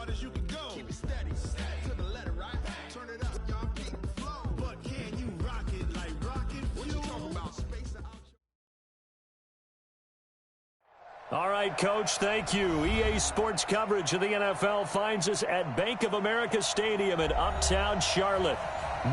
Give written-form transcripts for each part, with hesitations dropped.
hard as you can go. Keep it steady, to the letter, right? Turn it up, y'all keep the flow. But can you rock it like rocket fuel? What you talking about? Space out. All right, Coach, thank you. EA Sports coverage of the NFL finds us at Bank of America Stadium in Uptown Charlotte.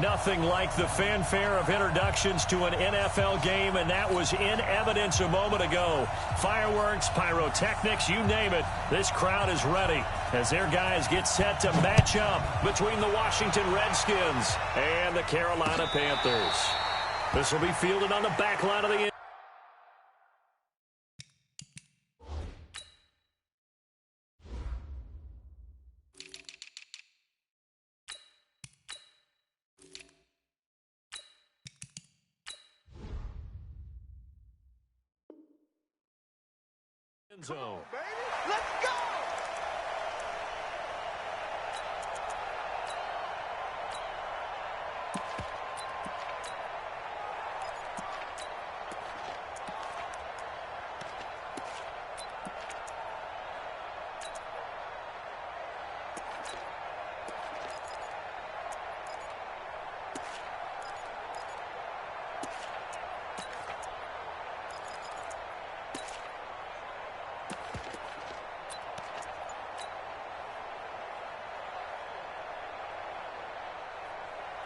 Nothing like the fanfare of introductions to an NFL game, and that was in evidence a moment ago. Fireworks, pyrotechnics, you name it. This crowd is ready as their guys get set to match up between the Washington Redskins and the Carolina Panthers. This will be fielded on the back line of the zone. Let's go!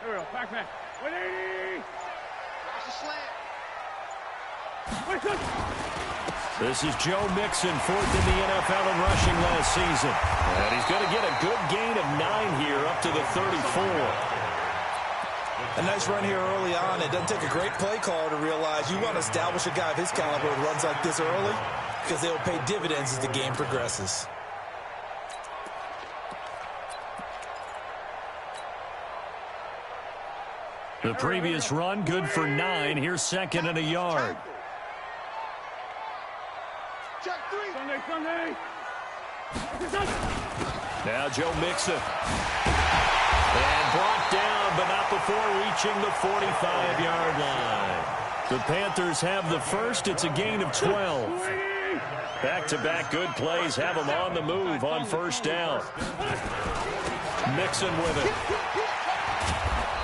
Here we go, back. 180! Watch the slant. This is Joe Mixon, fourth in the NFL in rushing last season. And he's going to get a good gain of 9 here up to the 34. A nice run here early on. It doesn't take a great play caller to realize you want to establish a guy of his caliber who runs like this early because they will pay dividends as the game progresses. The previous run, good for 9. Here's second and a yard. Check 3. Sunday. Now Joe Mixon. And brought down, but not before reaching the 45-yard line. The Panthers have the first. It's a gain of 12. Back-to-back good plays have them on the move on first down. Mixon with it.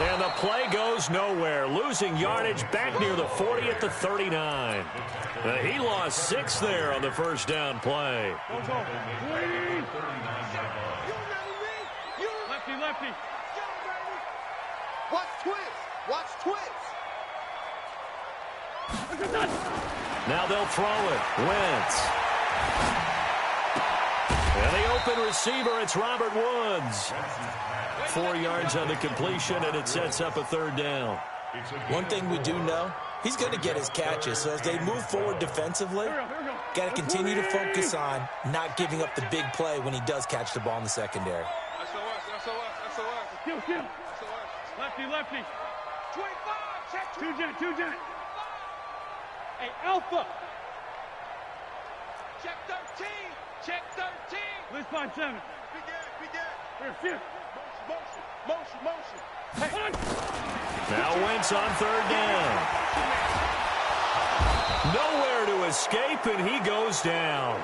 And the play goes nowhere. Losing yardage back near the 40 at the 39. He lost 6 there on the first down play. Lefty. Watch twins. Now they'll throw it. Wentz. And the open receiver, it's Robert Woods. 4 yards on the completion, and it sets up a third down. One thing we do know, he's going to get his catches. So as they move forward defensively, got to continue to focus on not giving up the big play when he does catch the ball in the secondary. Kill. Lefty. 25. Check 2 jet. Hey, Alpha. Check 13. Let's find 7. Be dead. Here. Motion. Hey. Now Wentz on third down. Nowhere to escape, and he goes down.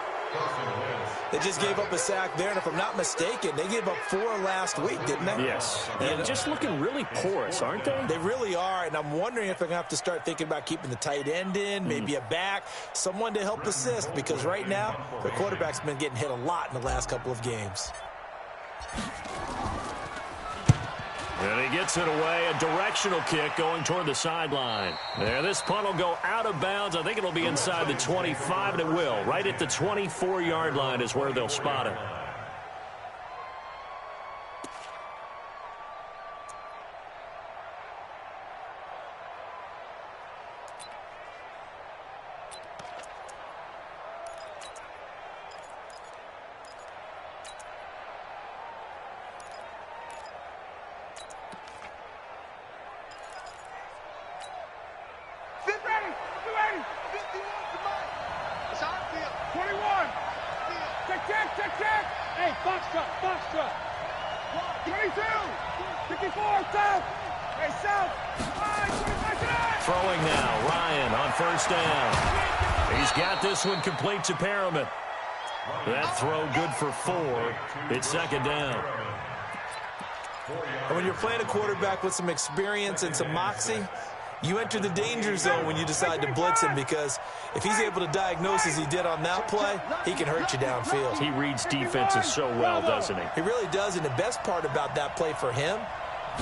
They just gave up a sack there, and if I'm not mistaken, they gave up 4 last week, didn't they? Yes. And just looking really porous, aren't they? They really are, and I'm wondering if they're going to have to start thinking about keeping the tight end in, maybe a back, someone to help assist, because right now, their quarterback's been getting hit a lot in the last couple of games. And he gets it away, a directional kick going toward the sideline. There, this punt will go out of bounds. I think it'll be inside the 25, and it will. Right at the 24-yard line is where they'll spot it. Check. Hey, Foxtrot. 22. 54, south. Hey, south. 25. Throwing now, Ryan on first down. He's got this one complete to Perriman. That throw good for 4. It's second down. And when you're playing a quarterback with some experience and some moxie, you enter the danger zone when you decide to blitz him, because if he's able to diagnose as he did on that play, he can hurt you downfield. He reads defenses so well, doesn't he? He really does, and the best part about that play for him,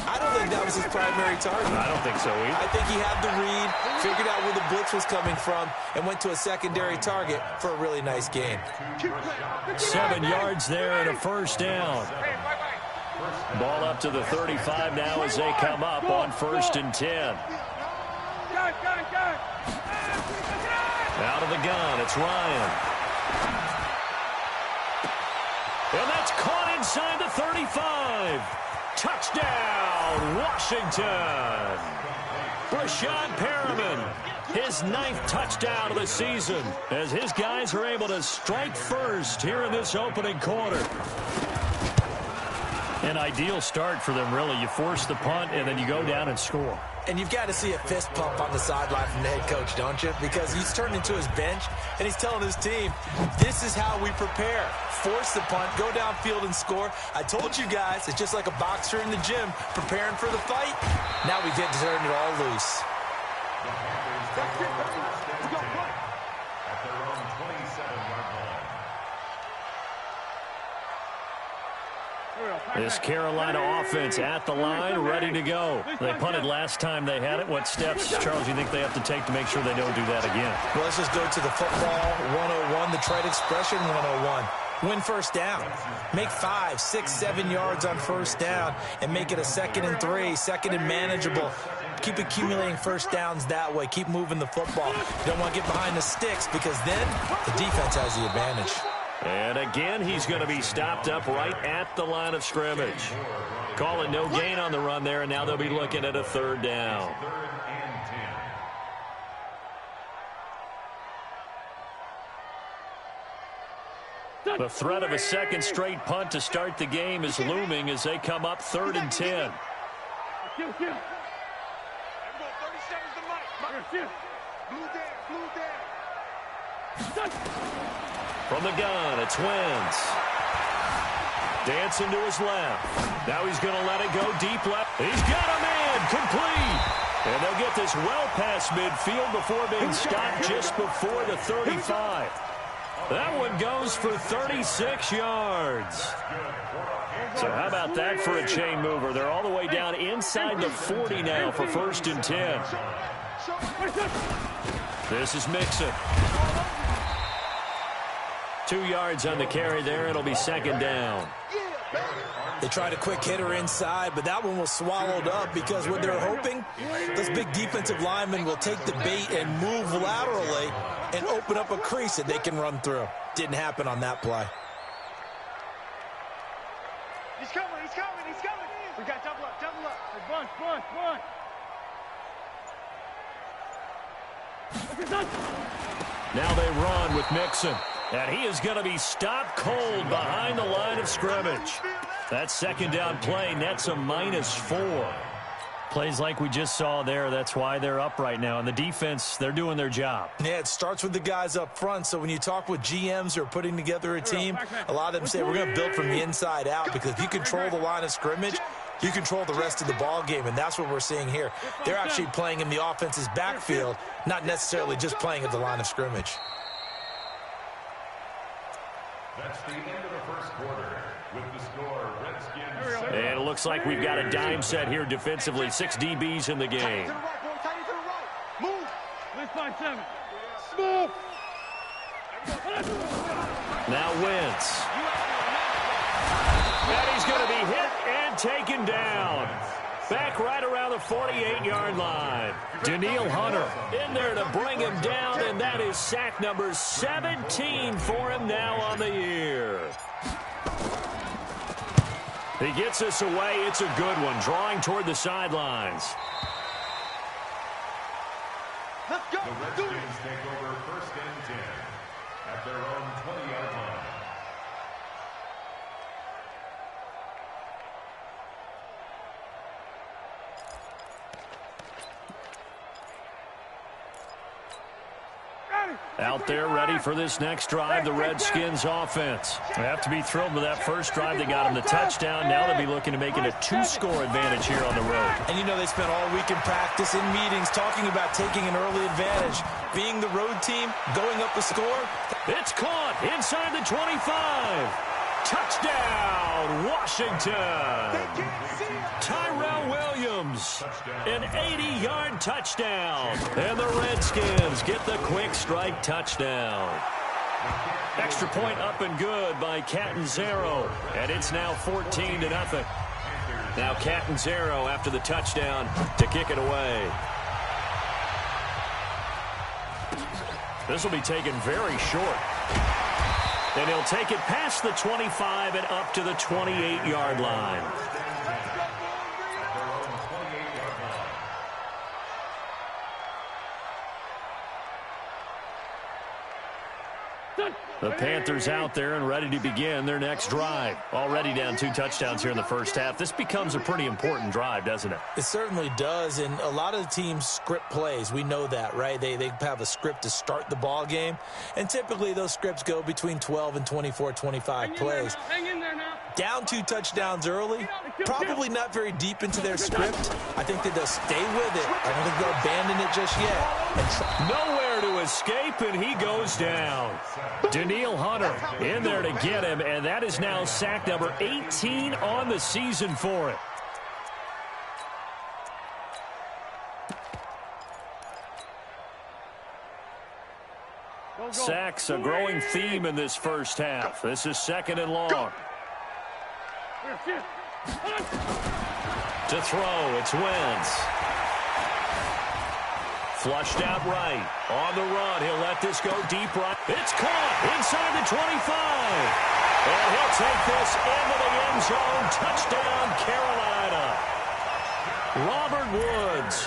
I don't think that was his primary target. I don't think so either. I think he had the read, figured out where the blitz was coming from, and went to a secondary target for a really nice gain. 7 yards there and a first down. Ball up to the 35 now as they come up on 1st and 10. Out of the gun, it's Ryan. And that's caught inside the 35. Touchdown, Washington. Breshad Perriman, his 9th touchdown of the season, as his guys are able to strike first here in this opening quarter. An ideal start for them, really. You force the punt, and then you go down and score. And you've got to see a fist pump on the sideline from the head coach, don't you? Because he's turned into his bench, and he's telling his team, this is how we prepare. Force the punt, go downfield and score. I told you guys, it's just like a boxer in the gym preparing for the fight. Now we get to turn it all loose. This Carolina offense at the line, ready to go. They punted last time they had it. What steps, Charles, do you think they have to take to make sure they don't do that again? Well, let's just go to the football 101, the trade expression 101. Win first down. Make 5, 6, 7 yards on first down and make it a 2nd and 3, 2nd and manageable. Keep accumulating first downs that way. Keep moving the football. You don't want to get behind the sticks, because then the defense has the advantage. And again, he's going to be stopped up right at the line of scrimmage. Calling no gain on the run there, and now they'll be looking at a 3rd down. The threat of a 2nd straight punt to start the game is looming as they come up 3rd and 10. From the gun, it's Wentz. Dancing to his left. Now he's going to let it go deep left. He's got a man, complete. And they'll get this well past midfield before being stopped just before the 35. That one goes for 36 yards. So how about that for a chain mover? They're all the way down inside the 40 now for 1st and 10. This is Mixon. 2 yards on the carry there. It'll be 2nd down. They tried a quick hitter inside, but that one was swallowed up, because what they're hoping, those big defensive linemen will take the bait and move laterally and open up a crease that they can run through. Didn't happen on that play. He's coming, he's coming, he's coming. We got double up, double up. Bunch. Now they run with Mixon. And he is going to be stopped cold behind the line of scrimmage. That 2nd down play nets a -4. Plays like we just saw there, that's why they're up right now. And the defense, they're doing their job. Yeah, it starts with the guys up front. So when you talk with GMs who are putting together a team, a lot of them say we're going to build from the inside out, because if you control the line of scrimmage, you control the rest of the ball game, and that's what we're seeing here. They're actually playing in the offense's backfield, not necessarily just playing at the line of scrimmage. That's the end of the first quarter. With the score, Redskins. And it looks like we've got a dime set here defensively. 6 DBs in the game. Move. Let's find 7. Move. Now Wentz. And he's going to be hit and taken down. Back right around the 48-yard line. Danielle Hunter in there to bring him down, and that is sack number 17 for him now on the year. He gets us away. It's a good one, drawing toward the sidelines. Let's go. The Redskins take over 1st and 10 at their own 20-yard line. Out there ready for this next drive, the Redskins offense. They have to be thrilled with that first drive. They got them the touchdown. Now they'll be looking to make it a 2-score advantage here on the road. And you know they spent all week in practice, in meetings, talking about taking an early advantage. Being the road team, going up the score. It's caught inside the 25. Touchdown, Washington. Tyrell Williams, an 80-yard touchdown. And the Redskins get the quick strike touchdown. Extra point up and good by Catanzaro. And it's now 14-0. Now Catanzaro after the touchdown to kick it away. This will be taken very short. And he'll take it past the 25 and up to the 28-yard line. The Panthers out there and ready to begin their next drive. Already down 2 touchdowns here in the first half. This becomes a pretty important drive, doesn't it? It certainly does, and a lot of the teams script plays. We know that, right? They have a script to start the ball game, and typically those scripts go between 12 and 24, 25 plays. Hang in there now. Down 2 touchdowns early, probably not very deep into their script. I think that they'll stay with it. I don't think they'll abandon it just yet. Nowhere to escape, and he goes down. Danielle Hunter in there to get him, and that is now sack number 18 on the season for it. Sacks a growing theme in this first half. This is 2nd and long. To throw, it's Wentz. Flushed out right. On the run, he'll let this go deep right. It's caught inside the 25. And he'll take this into the end zone. Touchdown, Carolina. Robert Woods,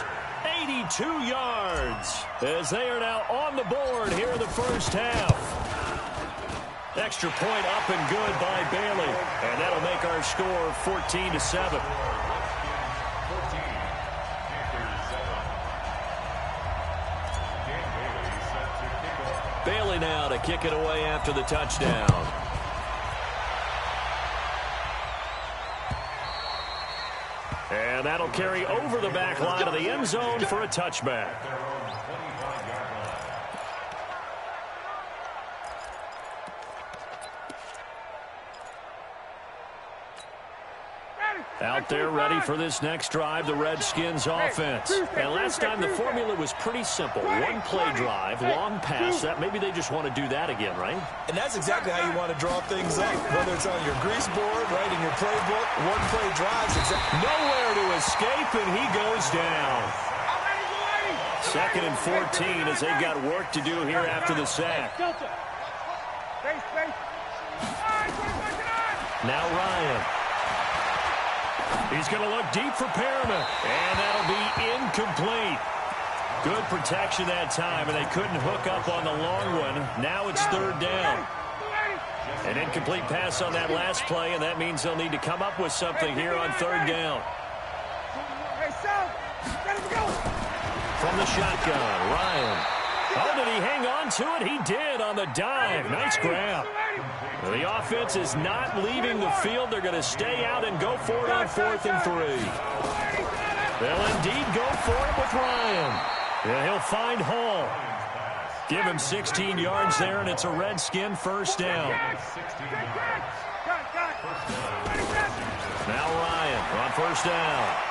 82 yards, as they are now on the board here in the first half. Extra point up and good by Bailey. And that'll make our score 14-7. Bailey now to kick it away after the touchdown. And that'll carry over the back line of the end zone for a touchback. Out there ready for this next drive, the Redskins offense. And last time the formula was pretty simple. 1-play drive, long pass. That maybe they just want to do that again, right? And that's exactly how you want to draw things up. Whether it's on your grease board, right, in your playbook, 1-play drives. Nowhere to escape, and he goes down. 2nd and 14 as they've got work to do here after the sack. Now Ryan. He's going to look deep for Perriman, and that'll be incomplete. Good protection that time, and they couldn't hook up on the long one. Now it's 3rd down. An incomplete pass on that last play, and that means they'll need to come up with something here on 3rd down. From the shotgun, Ryan. Oh, did he hang on to it? He did on the dive. Nice grab. The offense is not leaving the field. They're going to stay out and go for it on 4th and 3. They'll indeed go for it with Ryan. And he'll find Hall. Give him 16 yards there, and it's a Redskin first down. Now Ryan on 1st down.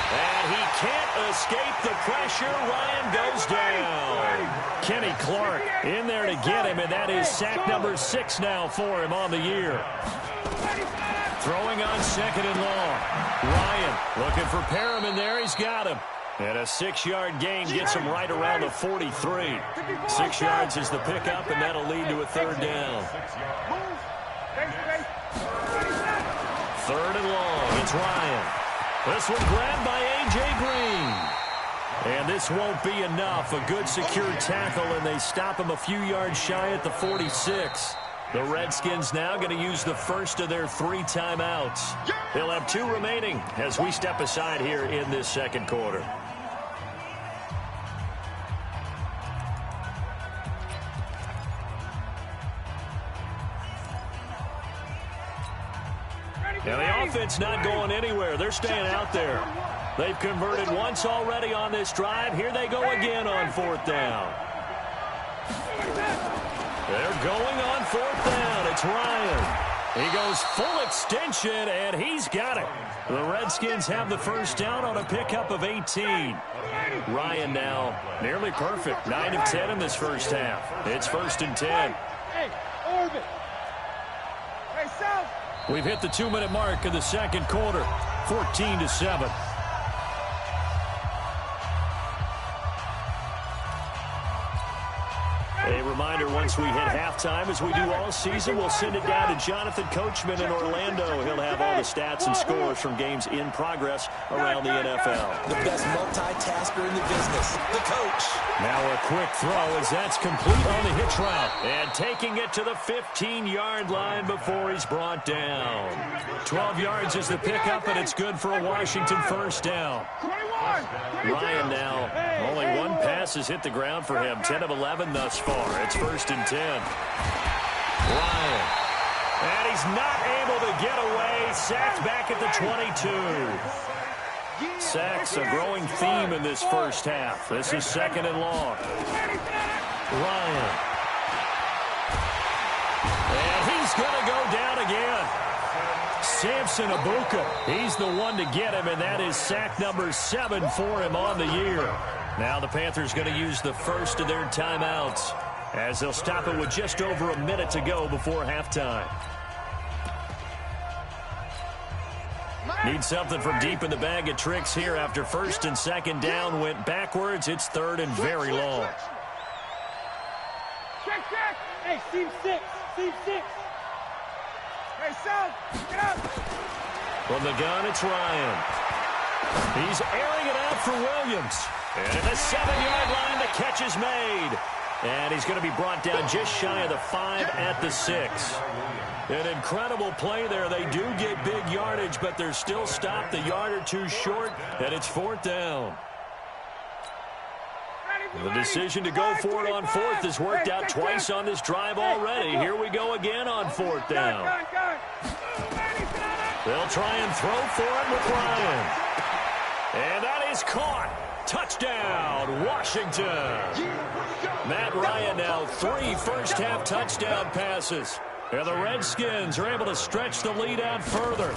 And he can't escape the pressure. Ryan goes down. Kenny Clark in there to get him, and that is sack number 6 now for him on the year. Throwing on 2nd and long. Ryan looking for Perriman there. He's got him. And a 6-yard gain gets him right around the 43. 6 yards is the pickup, and that'll lead to a 3rd down. 3rd and long. It's Ryan. This one grabbed by A.J. Green. And this won't be enough. A good secure tackle, and they stop him a few yards shy at the 46. The Redskins now going to use the first of their 3 timeouts. They'll have 2 remaining as we step aside here in this 2nd quarter. And the offense not going anywhere. They're staying out there. They've converted once already on this drive. Here they go again on 4th down. They're going on 4th down. It's Ryan. He goes full extension, and he's got it. The Redskins have the first down on a pickup of 18. Ryan now nearly perfect. 9 of 10 in this first half. It's 1st and 10. Hey, Orbit. Hey, South. We've hit the 2-minute mark of the second quarter. 14-7. A reminder, once we hit halftime, as we do all season, we'll send it down to Jonathan Coachman in Orlando. He'll have all the stats and scores from games in progress around the NFL. The best multitasker in the business, the coach. Now a quick throw as that's complete on the hitch route. And taking it to the 15-yard line before he's brought down. 12 yards is the pickup, and it's good for a Washington first down. 21. Ryan now, only one pass has hit the ground for him. 10 of 11 thus far. It's 1st and 10. Ryan. And he's not able to get away. Sacked back at the 22. Sacks a growing theme in this first half. This is 2nd and long. Ryan. And he's going to go down again. Samson Abuka. He's the one to get him, and that is sack number 7 for him on the year. Now the Panthers going to use the first of their timeouts as they'll stop it with just over a minute to go before halftime. Need something from deep in the bag of tricks here after 1st and 2nd down went backwards. It's 3rd and very long. Check. Hey, seam 6. Hey, South, get up. From the gun, it's Ryan. He's airing it out for Williams. And at the 7-yard line, the catch is made. And he's going to be brought down just shy of the 5 at the 6. An incredible play there. They do get big yardage, but they're still stopped a yard or two short, and it's 4th down. The decision to go for it on 4th has worked out twice on this drive already. Here we go again on 4th down. They'll try and throw for it with Ryan. And that is caught. Touchdown, Washington. Matt Ryan now 3 first-half touchdown passes. And the Redskins are able to stretch the lead out further.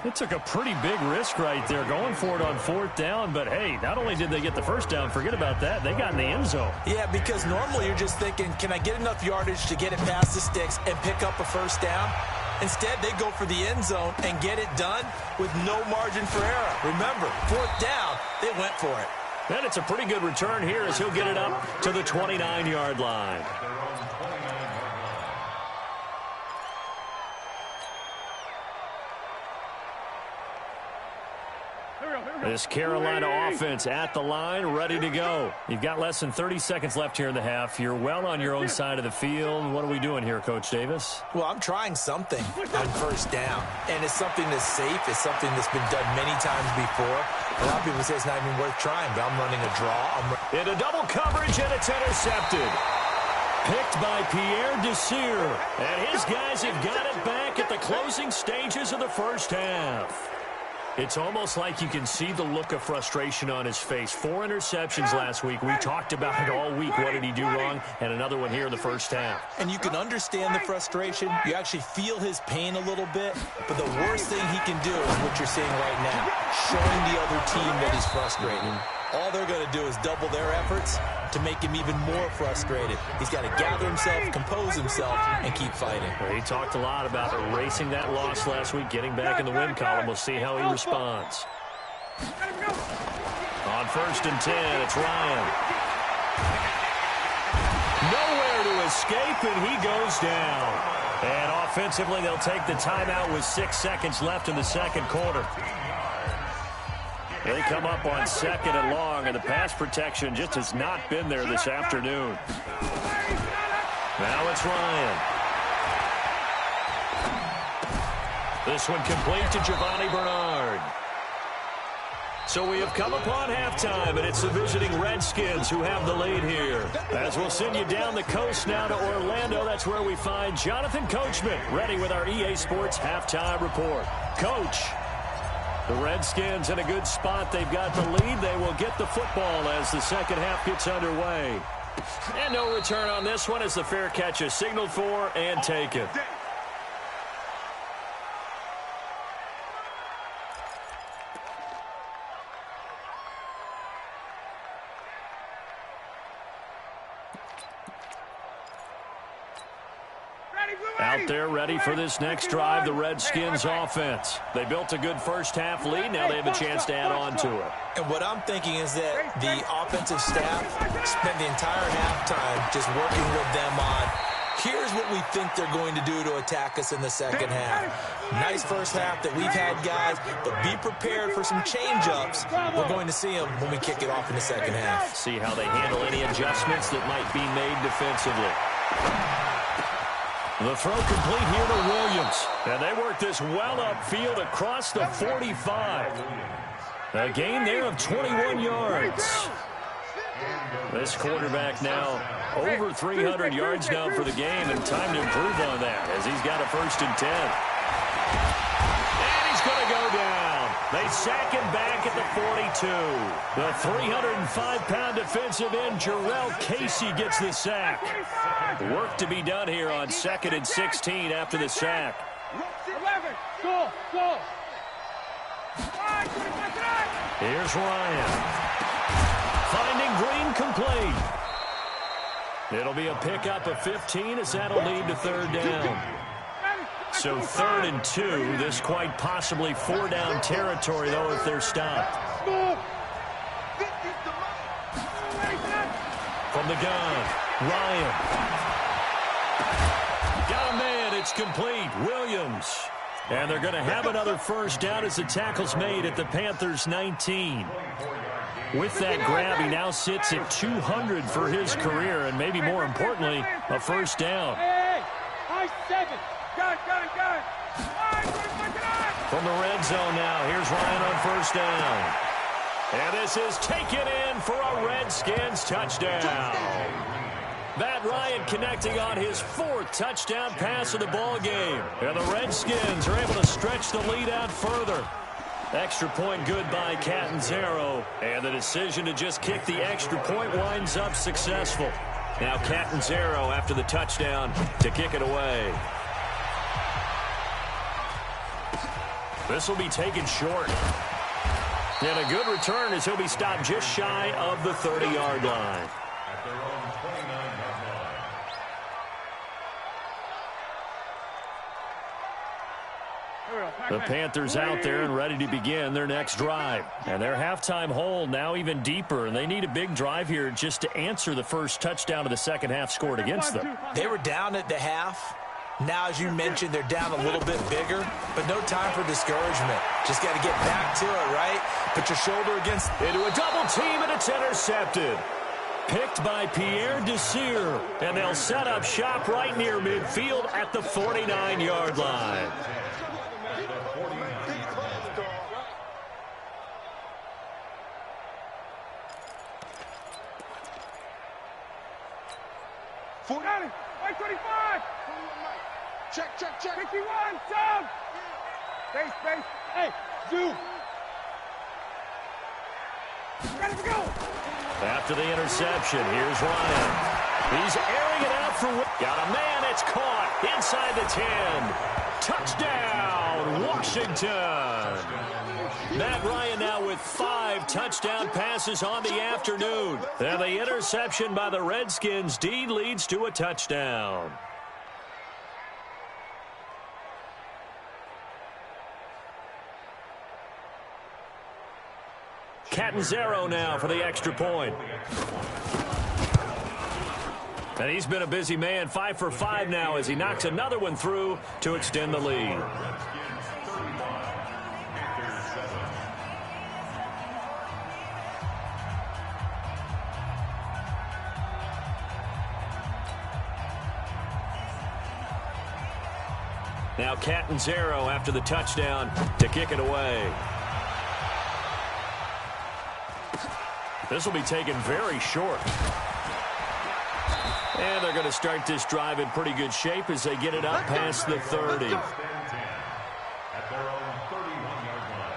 It took a pretty big risk right there going for it on 4th down. But, hey, not only did they get the first down, forget about that, they got in the end zone. Yeah, because normally you're just thinking, can I get enough yardage to get it past the sticks and pick up a first down? Instead, they go for the end zone and get it done with no margin for error. Remember, 4th down, they went for it. And it's a pretty good return here as he'll get it up to the 29-yard line. This Carolina offense at the line, ready to go. You've got less than 30 seconds left here in the half. You're well on your own side of the field. What are we doing here, Coach Davis? Well, I'm trying something on first down, and it's something that's safe. It's something that's been done many times before. A lot of people say it's not even worth trying, but I'm running a draw. Into double coverage, and it's intercepted. Picked by Pierre Desir, and his guys have got it back at the closing stages of the first half. It's almost like you can see the look of frustration on his face. 4 interceptions last week. We talked about it all week. What did he do wrong? And another one here in the first half. And you can understand the frustration. You actually feel his pain a little bit. But the worst thing he can do is what you're seeing right now, showing the other team that he's frustrated. All they're going to do is double their efforts to make him even more frustrated. He's got to gather himself, compose himself, and keep fighting. Well, he talked a lot about erasing that loss last week, getting back in the win column. We'll see how he responds. On 1st and 10, it's Ryan. Nowhere to escape, and he goes down. And offensively, they'll take the timeout with 6 seconds left in the second quarter. They come up on 2nd and long, and the pass protection just has not been there this afternoon. Now it's Ryan. This one complete to Giovanni Bernard. So we have come upon halftime, and it's the visiting Redskins who have the lead here. As we'll send you down the coast now to Orlando, that's where we find Jonathan Coachman, ready with our EA Sports halftime report. Coach, the Redskins in a good spot. They've got the lead. They will get the football as the second half gets underway. And no return on this one as the fair catch is signaled for and taken. Out there ready for this next drive, the Redskins offense. They built a good first half lead. Now they have a chance to add on to it. And what I'm thinking is that the offensive staff spent the entire halftime just working with them on, here's what we think they're going to do to attack us in the second half. Nice first half that we've had, guys, but be prepared for some change-ups. We're going to see them when we kick it off in the second half. See how they handle any adjustments that might be made defensively. The throw complete here to Williams. And they work this well upfield across the 45. A gain there of 21 yards. This quarterback now over 300 yards now for the game, and time to improve on that as he's got a 1st and 10. And he's going to go down. They sack him back at the 42. The 305-pound defensive end, Jarrell Casey, gets the sack. Work to be done here on 2nd and 16 after the sack. 11, go. Here's Ryan. Finding Green complete. It'll be a pickup of 15 as that'll lead to 3rd down. So 3rd and 2. This quite possibly 4-down territory, though, if they're stopped. From the gun, Ryan. Got a man. It's complete. Williams. And they're going to have another 1st down as the tackle's made at the Panthers' 19. With that grab, he now sits at 200 for his career, and maybe more importantly, a 1st down. Hey, high 7. Got it. From the red zone now, here's Ryan on 1st down. And this is taken in for a Redskins touchdown. Matt Ryan connecting on his 4th touchdown pass of the ball game. And the Redskins are able to stretch the lead out further. Extra point good by Catanzaro. And the decision to just kick the extra point winds up successful. Now Catanzaro after the touchdown to kick it away. This will be taken short. And a good return as he'll be stopped just shy of the 30-yard line. At their own 29-yard line. The Panthers out there and ready to begin their next drive. And their halftime hole now even deeper, and they need a big drive here just to answer the first touchdown of the second half scored against them. They were down at the half. Now, as you mentioned, they're down a little bit bigger, but no time for discouragement. Just got to get back to it, right? Put your shoulder against... Into a double team, and it's intercepted. Picked by Pierre Desir, and they'll set up shop right near midfield at the 49-yard line. Got it. 25. Check. 51. Down. Space. Hey, zoom. Ready to go. After the interception, here's Ryan. He's airing it out for... Got a man. It's caught inside the 10. Touchdown, Washington. Matt Ryan now with 5 touchdown passes on the afternoon. And the interception by the Redskins deed leads to a touchdown. Catanzaro now for the extra point. And he's been a busy man, 5 for 5 now as he knocks another one through to extend the lead. Now Catanzaro after the touchdown to kick it away. This will be taken very short. And they're going to start this drive in pretty good shape as they get it up past the 30. At their own 31-yard line.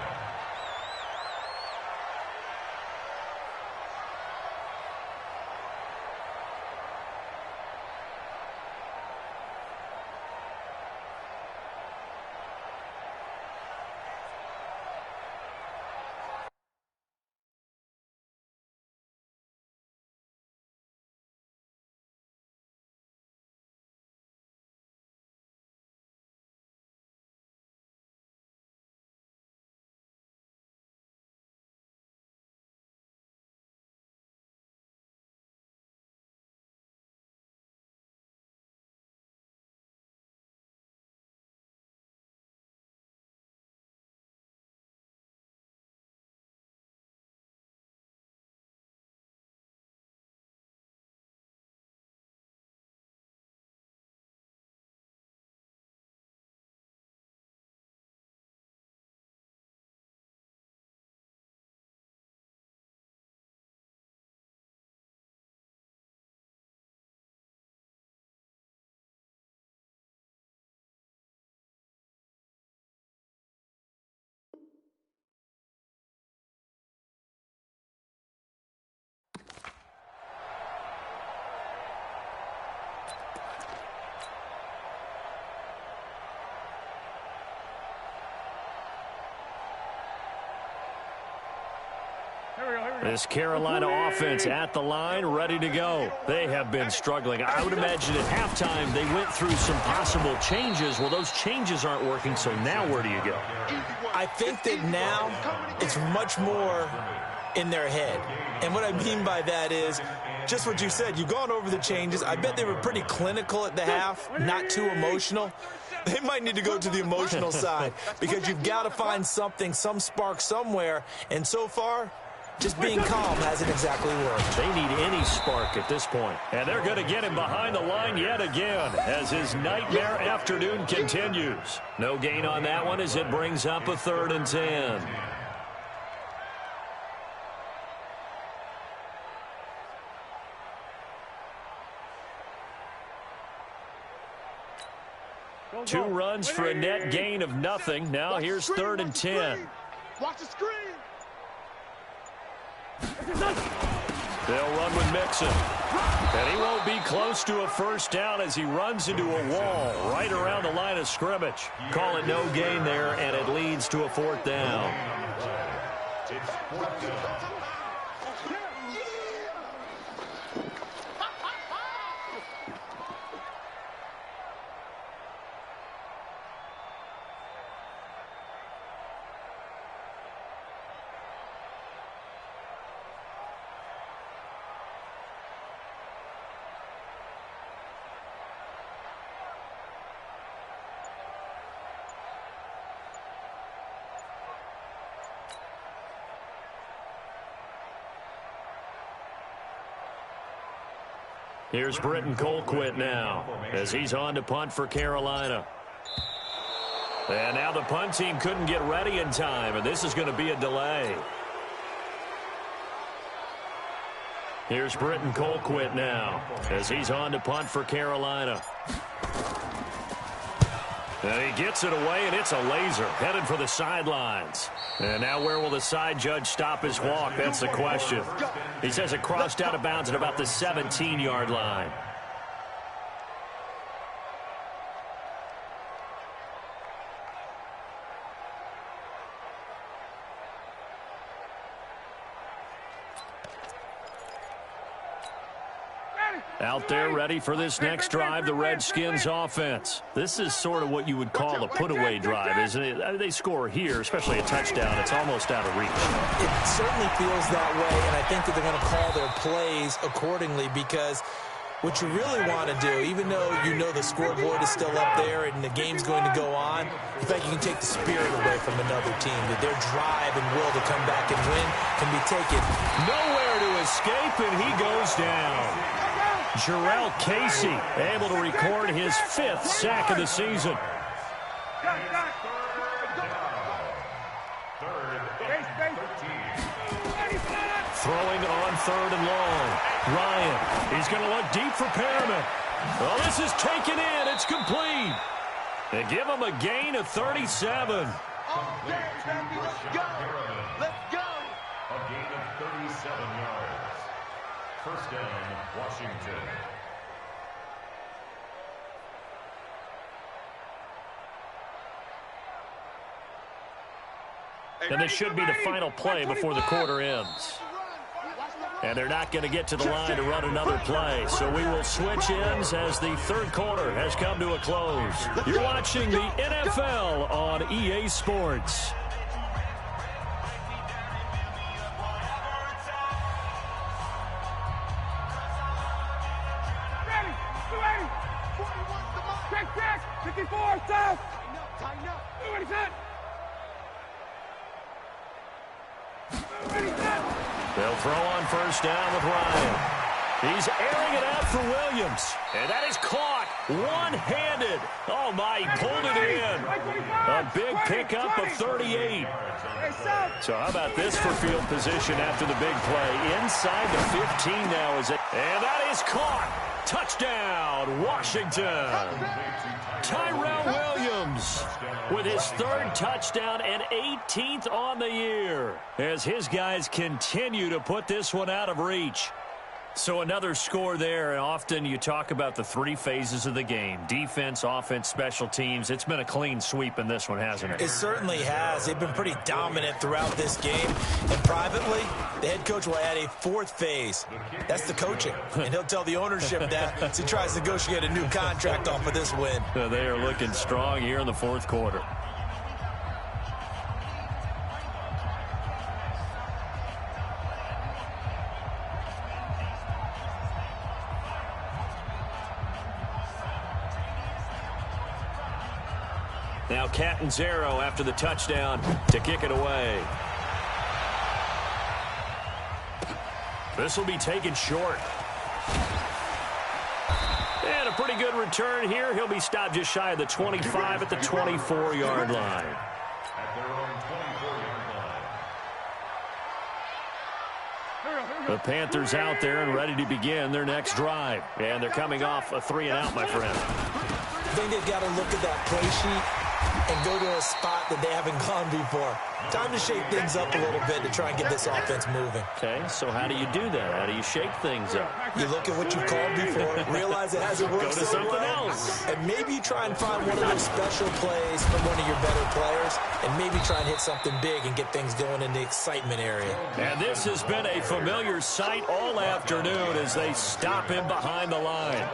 This Carolina offense at the line, ready to go. They have been struggling. I would imagine at halftime they went through some possible changes. Well, those changes aren't working, so now where do you go? I think that now it's much more in their head. And what I mean by that is just what you said. You've gone over the changes. I bet they were pretty clinical at the half, not too emotional. They might need to go to the emotional side because you've got to find something, some spark somewhere. And so far, just being calm hasn't exactly worked. They need any spark at this point. And they're going to get him behind the line yet again as his nightmare afternoon continues. No gain on that one as it brings up a 3rd and 10. Two runs for a net gain of nothing. Now here's 3rd and 10. Watch the screen. They'll run with Mixon. And he won't be close to a first down as he runs into a wall right around the line of scrimmage. Call it no gain there, and it leads to a 4th down. It's 4th down. Here's Britton Colquitt now as he's on to punt for Carolina. And now the punt team couldn't get ready in time, and this is going to be a delay. Here's Britton Colquitt now as he's on to punt for Carolina. And he gets it away, and it's a laser headed for the sidelines. And now where will the side judge stop his walk? That's the question. He says it crossed out of bounds at about the 17-yard line. Out there ready for this next drive, the Redskins offense. This is sort of what you would call a put-away drive, isn't it? They score here, especially a touchdown. It's almost out of reach. It certainly feels that way, and I think that they're going to call their plays accordingly because what you really want to do, even though you know the scoreboard is still up there and the game's going to go on, in fact, you can take the spirit away from another team, that their drive and will to come back and win can be taken. Nowhere to escape, and he goes down. Jarrell Casey able to record his 5th sack of the season. throwing on 3rd and long. Ryan, he's going to look deep for Perriman. Well, this is taken in. It's complete. They give him a gain of 37. Let's go. Let's go. A gain of 37 yards. First down, Washington. And this should be the final play before the quarter ends. And they're not going to get to the line to run another play. So we will switch ends as the 3rd quarter has come to a close. You're watching the NFL on EA Sports. Ready. 54, south. Tighten up. Ready, set. Ready, set. They'll throw on 1st down with Ryan. He's airing it out for Williams. And that is caught one-handed. Oh, my, he pulled it in. A big pickup of 38. So how about this for field position after the big play? Inside the 15 now is it. And that is caught. Touchdown, Washington. Tyrell Williams with his 3rd touchdown and 18th on the year as his guys continue to put this one out of reach. So another score there, and often you talk about the 3 phases of the game. Defense, offense, special teams. It's been a clean sweep in this one, hasn't it? It certainly has. They've been pretty dominant throughout this game. And privately, the head coach will add a 4th phase. That's the coaching. And he'll tell the ownership that as he tries to negotiate a new contract off of this win. They are looking strong here in the 4th quarter. Now Catanzaro after the touchdown to kick it away. This will be taken short. And a pretty good return here. He'll be stopped just shy of the 25 at the 24-yard line. At their own 24-yard line. The Panthers out there and ready to begin their next drive. And they're coming off a 3-and-out, my friend. I think they've got to look at that play sheet and go to a spot that they haven't gone before. Time to shake things up a little bit to try and get this offense moving. Okay, so how do you do that? How do you shake things up? You look at what you've called before, realize it hasn't worked Go to so something well, else. and maybe you try and find one of those special plays from one of your better players, and maybe try and hit something big and get things going in the excitement area. And this has been a familiar sight all afternoon as they stop him behind the line.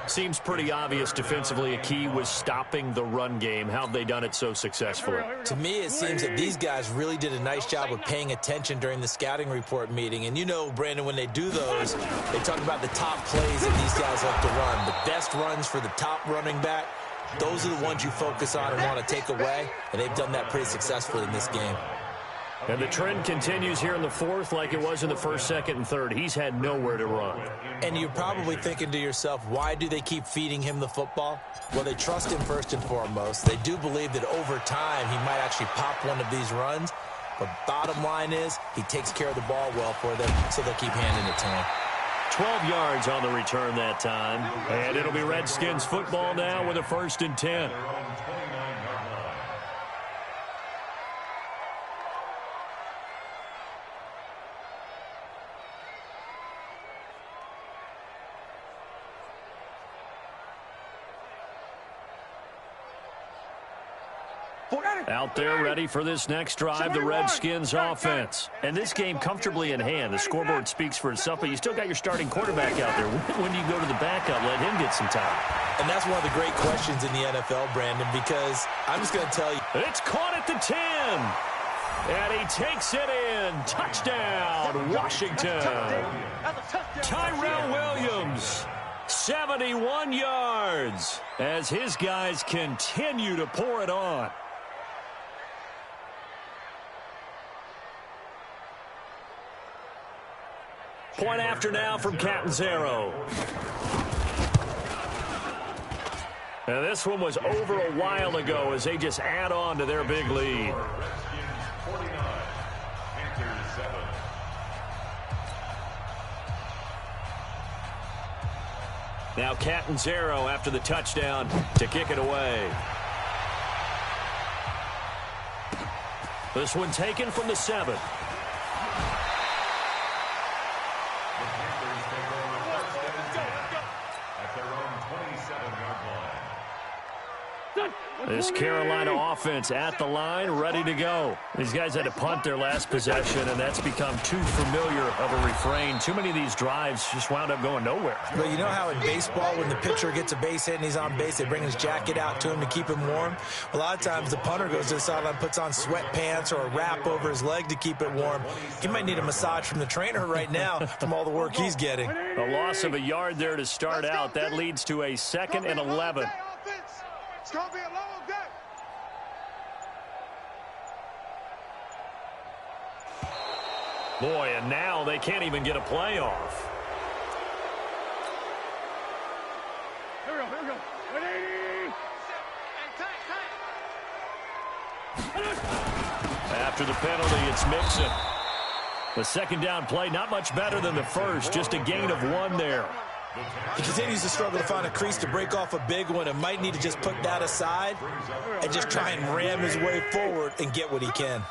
Seems pretty obvious defensively a key was stopping the run game. How have they done it so successfully? To me, it seems that these guys really did a nice job of paying attention during the scouting report meeting. And you know, Brandon, when they do those, they talk about the top plays that these guys like to run. The best runs for the top running back, those are the ones you focus on and want to take away. And they've done that pretty successfully in this game. And the trend continues here in the 4th like it was in the 1st, 2nd, and 3rd. He's had nowhere to run. And you're probably thinking to yourself, why do they keep feeding him the football? Well, they trust him first and foremost. They do believe that over time he might actually pop one of these runs. But bottom line is he takes care of the ball well for them, so they'll keep handing it to him. 12 yards on the return that time. And it'll be Redskins football now with a 1st and 10. Out there ready for this next drive, the Redskins offense. And this game comfortably in hand. The scoreboard speaks for itself, but you still got your starting quarterback out there. When do you go to the backup, let him get some time? And that's one of the great questions in the NFL, Brandon, because I'm just going to tell you. It's caught at the 10. And he takes it in. Touchdown, Washington. Tyrell Williams, 71 yards, as his guys continue to pour it on. Point after now from Catanzaro. And this one was over a while ago as they just add on to their big lead. Now Catanzaro after the touchdown to kick it away. This one taken from the 7. This Carolina offense at the line, ready to go. These guys had to punt their last possession, and that's become too familiar of a refrain. Too many of these drives just wound up going nowhere. Well, you know how in baseball, when the pitcher gets a base hit and he's on base, they bring his jacket out to him to keep him warm? A lot of times the punter goes to the sideline, puts on sweatpants or a wrap over his leg to keep it warm. He might need a massage from the trainer right now from all the work he's getting. A loss of a yard there to start out. That leads to a 2nd and 11. It's going to be a long day. Boy, and now they can't even get a play off. Here we go. 180. After the penalty, it's Mixon. The second down play, not much better than the first, just a gain of 1 there. He continues to struggle to find a crease to break off a big one and might need to just put that aside and just try and ram his way forward and get what he can.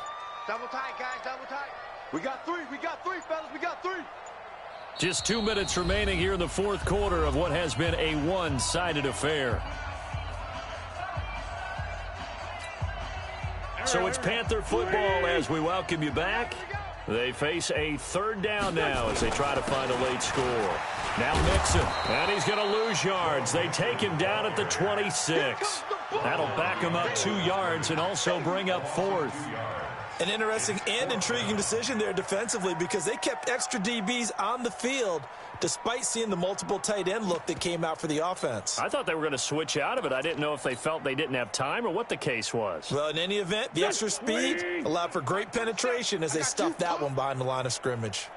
Double tight, guys, double tight. We got three, fellas, we got 3. Just 2 minutes remaining here in the fourth quarter of what has been a one-sided affair. So it's Panther football as we welcome you back. They face a 3rd down now as they try to find a late score. Now Mixon, and he's going to lose yards. They take him down at the 26. That'll back him up 2 yards and also bring up 4th. An interesting and intriguing decision there defensively because they kept extra DBs on the field despite seeing the multiple tight end look that came out for the offense. I thought they were going to switch out of it. I didn't know if they felt they didn't have time or what the case was. Well, in any event, the extra speed allowed for great penetration as they stuffed that one behind the line of scrimmage.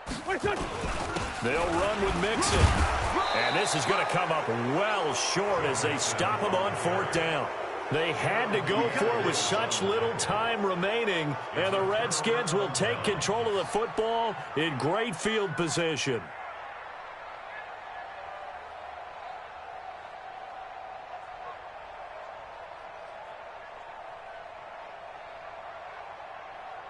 They'll run with Mixon. And this is going to come up well short as they stop him on 4th down. They had to go for it with such little time remaining, and the Redskins will take control of the football in great field position.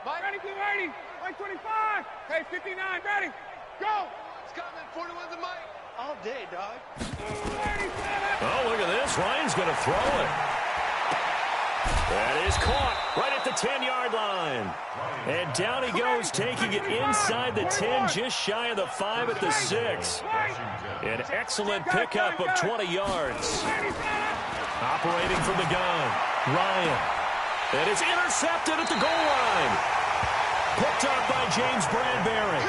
Ready, get ready. Mike 25. Hey, 59, ready. Go. It's coming. 41's the mic. All day, dog. Oh, look at this. Ryan's going to throw it. That is caught right at the 10-yard line. And down he goes, taking it inside the 10, just shy of the 5 at the 6. An excellent pickup of 20 yards. Operating from the gun, Ryan. And it's intercepted at the goal line. Picked up by James Bradbury.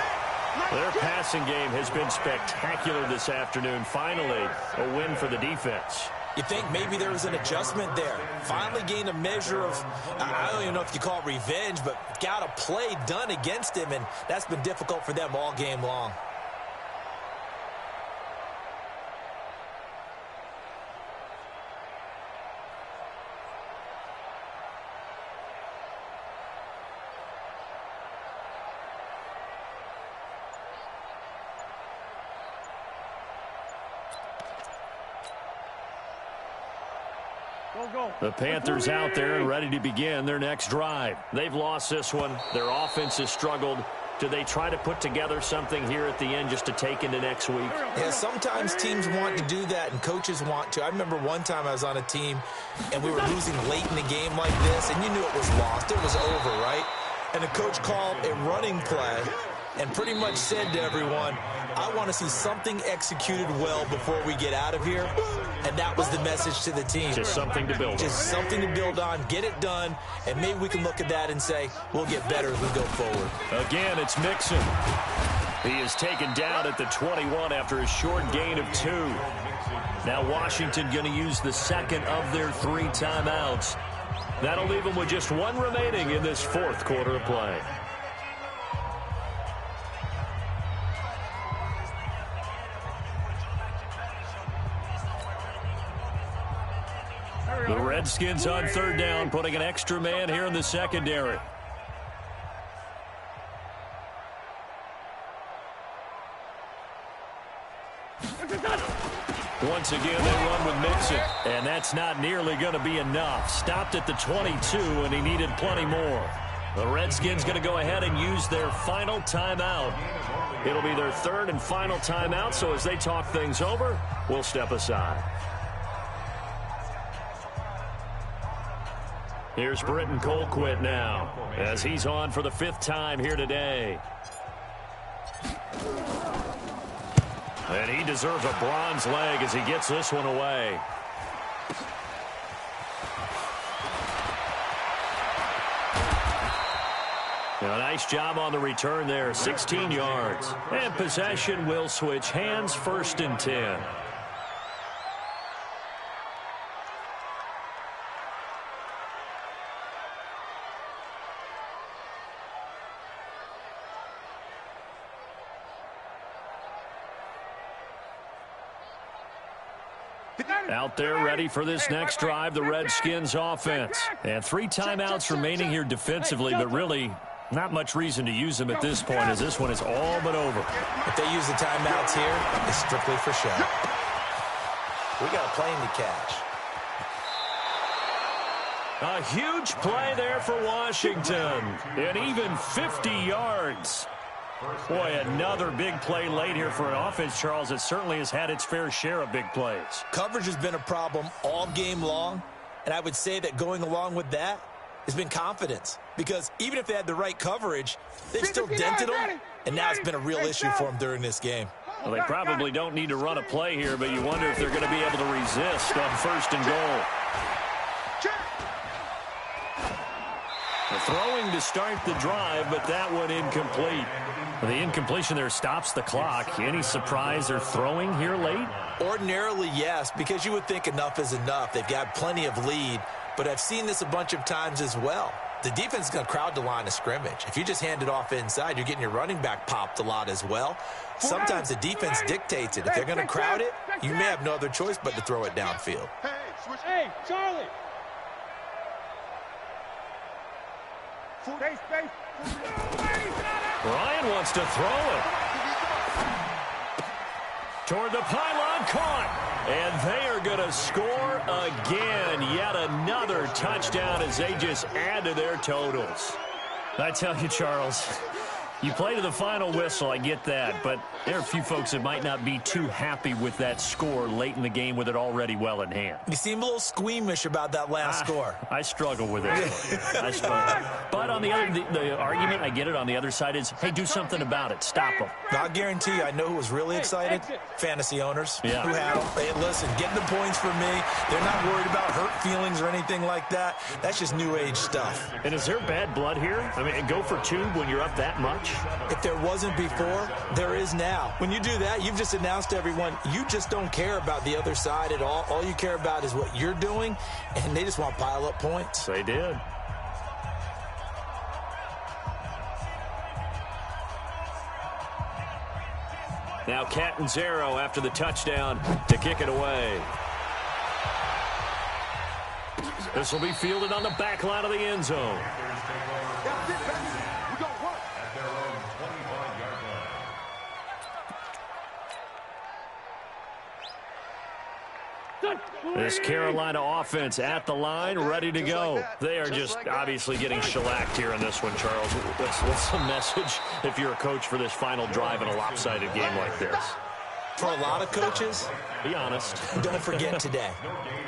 Their passing game has been spectacular this afternoon. Finally, a win for the defense. You think maybe there was an adjustment there. Finally gained a measure of, I don't even know if you call it revenge, but got a play done against him, and that's been difficult for them all game long. The Panthers out there and ready to begin their next drive. They've lost this one. Their offense has struggled. Do they try to put together something here at the end just to take into next week? Yeah, sometimes teams want to do that and coaches want to. I remember one time I was on a team and we were losing late in the game like this, and you knew it was lost. It was over, right? And the coach called a running play and pretty much said to everyone, I want to see something executed well before we get out of here. And that was the message to the team. Just something to build on. Just something to build on, get it done, and maybe we can look at that and say, we'll get better as we go forward. Again, it's Mixon. He is taken down at the 21 after a short gain of 2. Now Washington going to use the second of their 3 timeouts. That'll leave them with just 1 remaining in this fourth quarter of play. The Redskins on 3rd down, putting an extra man here in the secondary. Once again, they run with Mixon. And that's not nearly going to be enough. Stopped at the 22, and he needed plenty more. The Redskins going to go ahead and use their final timeout. It'll be their third and final timeout, so as they talk things over, we'll step aside. Here's Britton Colquitt now, as he's on for the 5th time here today. And he deserves a bronze leg as he gets this one away. A nice job on the return there, 16 yards. And possession will switch hands, 1st and 10. Out there ready for this next drive, the Redskins offense. And 3 timeouts remaining here defensively, but really not much reason to use them at this point, as this one is all but over. If they use the timeouts here, it's strictly for show. We got a plane to catch. A huge play there for Washington. And even 50 yards. Boy, another big play late here for an offense, Charles, that certainly has had its fair share of big plays. Coverage has been a problem all game long, and I would say that going along with that has been confidence. Because even if they had the right coverage, they've still dented them, and now it's been a real issue for them during this game. Well, they probably don't need to run a play here, but you wonder if they're going to be able to resist on 1st and goal. The throwing to start the drive, but that one incomplete. The incompletion there stops the clock. Any surprise they're throwing here late? Ordinarily, yes, because you would think enough is enough. They've got plenty of lead, but I've seen this a bunch of times as well. The defense is going to crowd the line of scrimmage. If you just hand it off inside, you're getting your running back popped a lot as well. Sometimes the defense dictates it. If they're going to crowd it, you may have no other choice but to throw it downfield. Hey, Charlie. Ryan wants to throw it. Toward the pylon, caught. And they are going to score again. Yet another touchdown as they just add to their totals. I tell you, Charles, you play to the final whistle, I get that, but there are a few folks that might not be too happy with that score late in the game with it already well in hand. You seem a little squeamish about that last score. I struggle with it. I struggle. But on the argument, I get it, on the other side is, hey, do something about it. Stop them. I'll guarantee you, I know who was really excited. Fantasy owners who had them. Hey, listen, get the points for me. They're not worried about hurt feelings or anything like that. That's just new age stuff. And is there bad blood here? I mean, go for 2 when you're up that much? If there wasn't before, there is now. When you do that, you've just announced to everyone, you just don't care about the other side at all. All you care about is what you're doing, and they just want to pile up points. They did. Now Catanzaro after the touchdown to kick it away. This will be fielded on the back line of the end zone. This Carolina offense at the line, ready to go. They are just obviously getting shellacked here in this one, Charles. What's the message if you're a coach for this final drive in a lopsided game like this? For a lot of coaches, be honest. Don't forget today.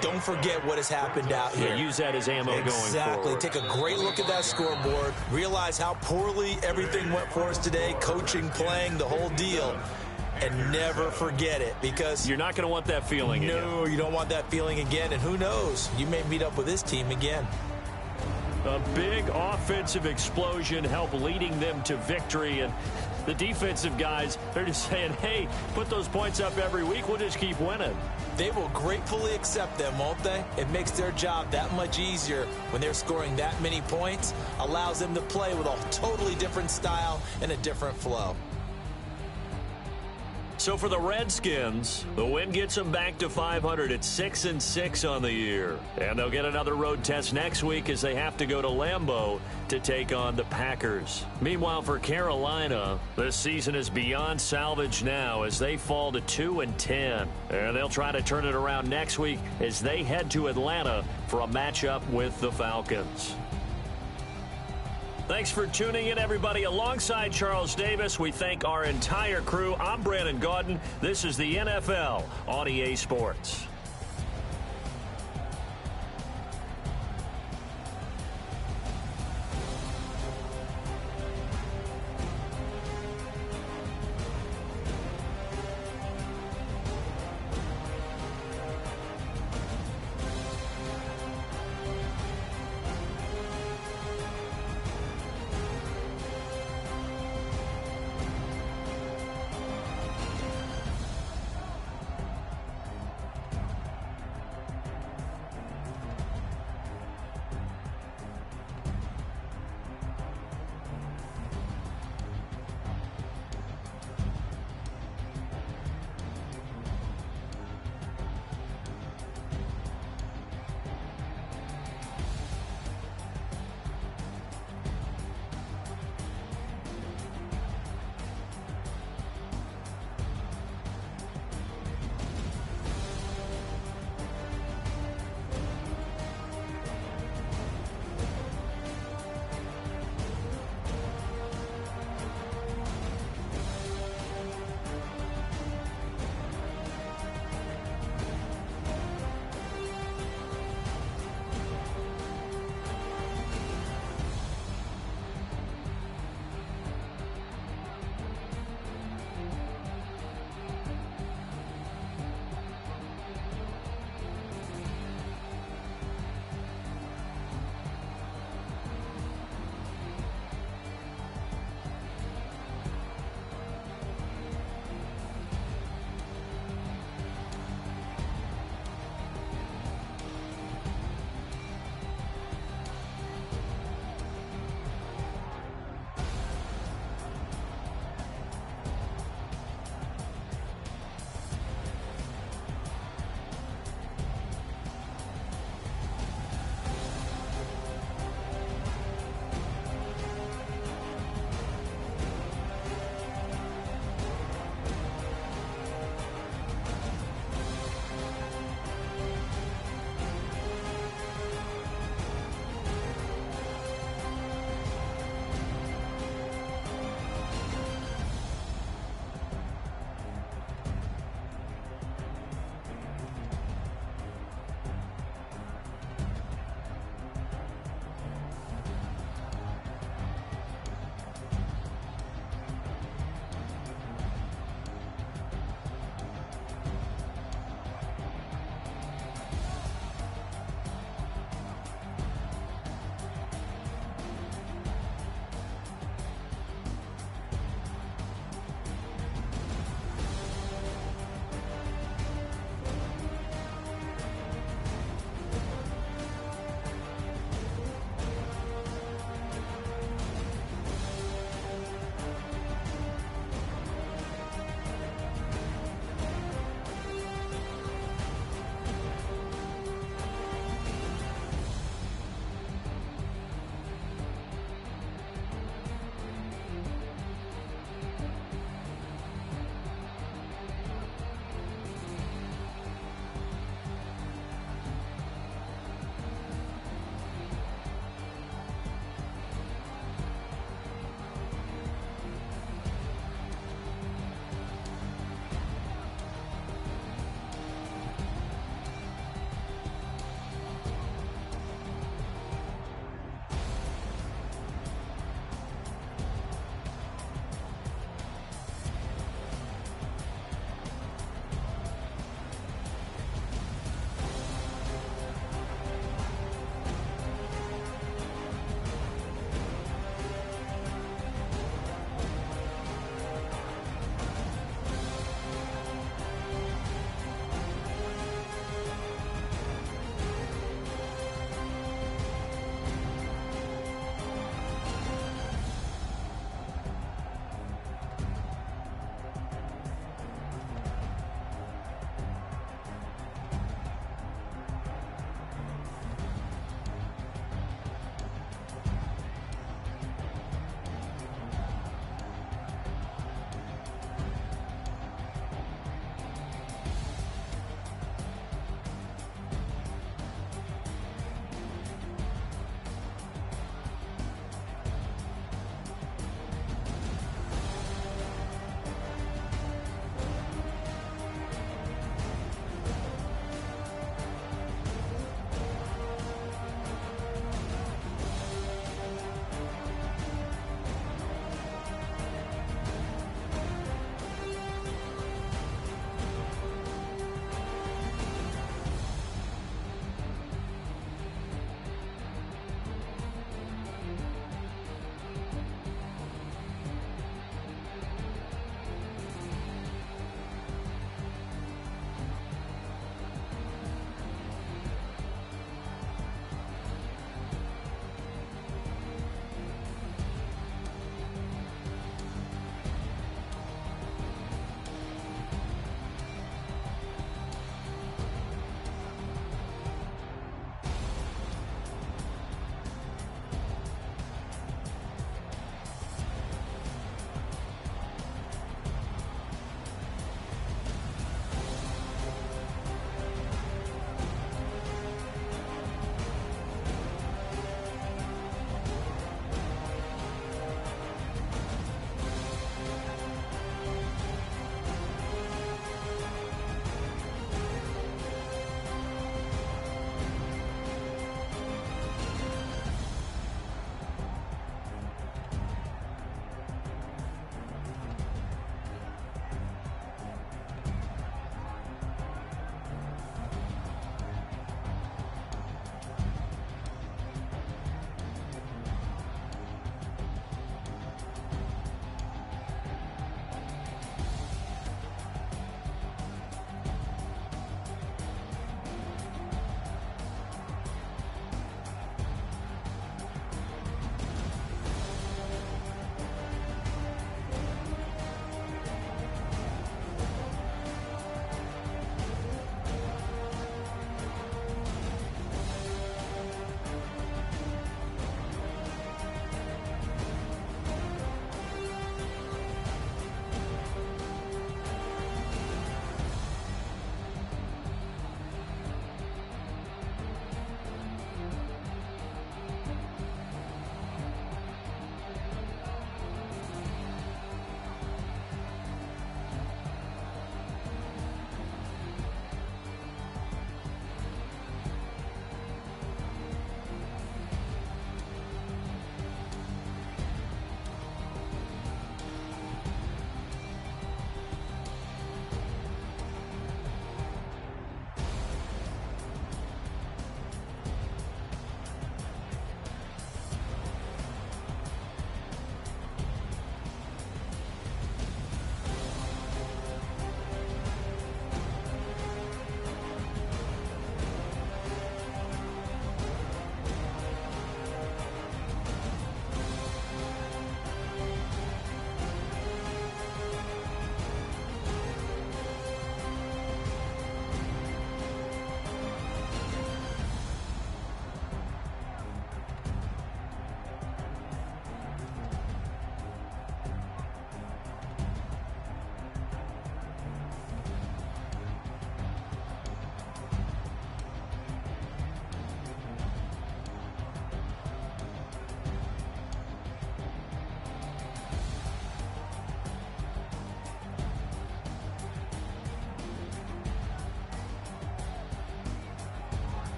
Don't forget what has happened out here. Yeah, use that as ammo going forward. Exactly. Take a great look at that scoreboard. Realize how poorly everything went for us today. Coaching, playing, the whole deal. And never forget it, because you're not going to want that feeling again. No, you don't want that feeling again. And who knows? You may meet up with this team again. A big offensive explosion helped leading them to victory. And the defensive guys, they're just saying, hey, put those points up every week. We'll just keep winning. They will gratefully accept them, won't they? It makes their job that much easier when they're scoring that many points. Allows them to play with a totally different style and a different flow. So for the Redskins, the win gets them back to 500 at 6-6 on the year. And they'll get another road test next week as they have to go to Lambeau to take on the Packers. Meanwhile, for Carolina, this season is beyond salvage now as they fall to 2-10. And they'll try to turn it around next week as they head to Atlanta for a matchup with the Falcons. Thanks for tuning in, everybody. Alongside Charles Davis, we thank our entire crew. I'm Brandon Gaudin. This is the NFL on EA Sports.